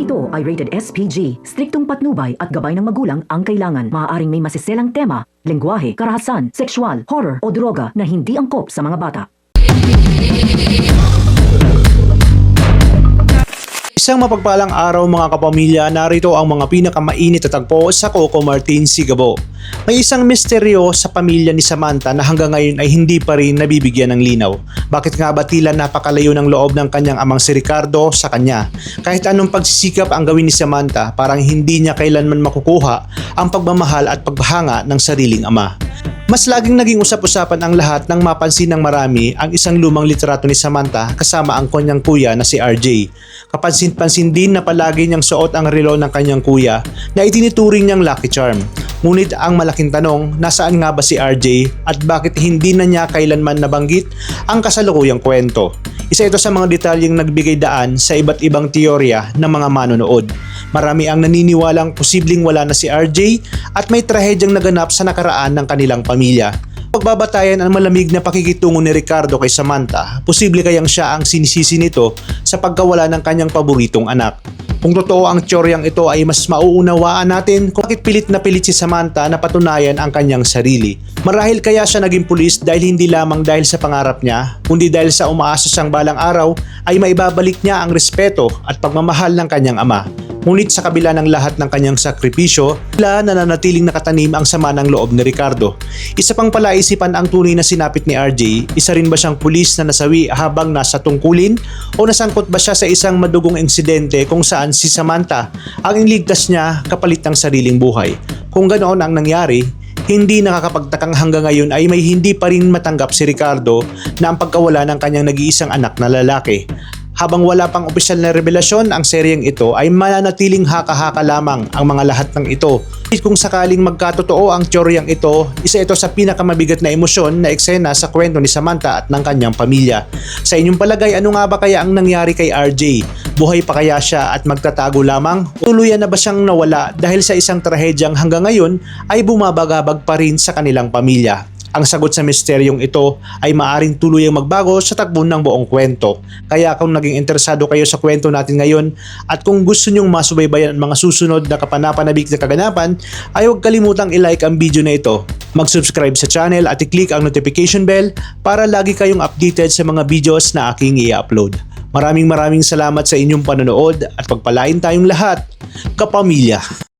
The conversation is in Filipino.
ito ay rated SPG. Striktong patnubay at gabay ng magulang ang kailangan. Maaaring may masiselang tema, lengguwahe, karahasan, sexual, horror o droga na hindi angkop sa mga bata. Isang mapagpalang araw mga kapamilya, narito ang mga pinakamainit na tagpo sa Coco Martin, Sigabo. May isang misteryo sa pamilya ni Samantha na hanggang ngayon ay hindi pa rin nabibigyan ng linaw. Bakit nga ba tila napakalayo ng loob ng kanyang amang si Ricardo sa kanya? Kahit anong pagsisikap ang gawin ni Samantha, parang hindi niya kailanman makukuha ang pagmamahal at paghanga ng sariling ama. Mas laging naging usap-usapan ang lahat nang mapansin ng marami ang isang lumang litrato ni Samantha kasama ang kanyang kuya na si RJ. Kapansin-pansin din na palagi niyang suot ang relo ng kanyang kuya na itinituring niyang lucky charm. Ngunit ang malaking tanong, nasaan nga ba si RJ at bakit hindi na niya kailanman nabanggit ang kasalukuyang kwento? Isa ito sa mga detalyeng nagbigay daan sa iba't ibang teorya ng mga manonood. Marami ang naniniwalang posibleng wala na si RJ at may trahedyang naganap sa nakaraan ng kanilang pamilya. Pagbabatayan ang malamig na pakikitungo ni Ricardo kay Samantha, posible kayang siya ang sinisisi nito sa pagkawala ng kanyang paboritong anak. Kung totoo ang teoryang ito ay mas mauunawaan natin kung bakit pilit na pilit si Samantha na patunayan ang kanyang sarili. Marahil kaya siya naging pulis dahil hindi lamang dahil sa pangarap niya, kundi dahil sa umaasa siyang balang araw ay maibabalik niya ang respeto at pagmamahal ng kanyang ama. Ngunit sa kabila ng lahat ng kanyang sakripisyo, wala nananatiling nakatanim ang sama ng loob ni Ricardo. Isa pang palaisipan ang tunay na sinapit ni RJ, isa rin ba siyang pulis na nasawi habang nasa tungkulin o nasangkot ba siya sa isang madugong insidente kung saan si Samantha ang inligtas niya kapalit ng sariling buhay. Kung ganoon ang nangyari, hindi nakakapagtakang hanggang ngayon ay may hindi pa rin matanggap si Ricardo na ang pagkawala ng kanyang nag-iisang anak na lalaki. Habang wala pang opisyal na revelasyon, ang seryeng ito ay mananatiling haka-haka lamang ang mga lahat ng ito. Kung sakaling magkatotoo ang teoryang ito, isa ito sa pinakamabigat na emosyon na eksena sa kwento ni Samantha at ng kanyang pamilya. Sa inyong palagay, ano nga ba kaya ang nangyari kay RJ? Buhay pa kaya siya at magtatago lamang? Tuluyan na ba siyang nawala dahil sa isang trahedyang hanggang ngayon ay bumabagabag pa rin sa kanilang pamilya? Ang sagot sa misteryong ito ay maaring tuluyang magbago sa takbo ng buong kwento. Kaya kung naging interesado kayo sa kwento natin ngayon at kung gusto nyong masubaybayan ang mga susunod na kapanapanabik na kaganapan, ay huwag kalimutang i-like ang video na ito, mag-subscribe sa channel at i-click ang notification bell para lagi kayong updated sa mga videos na aking i-upload. Maraming salamat sa inyong panonood at pagpalain tayong lahat, kapamilya.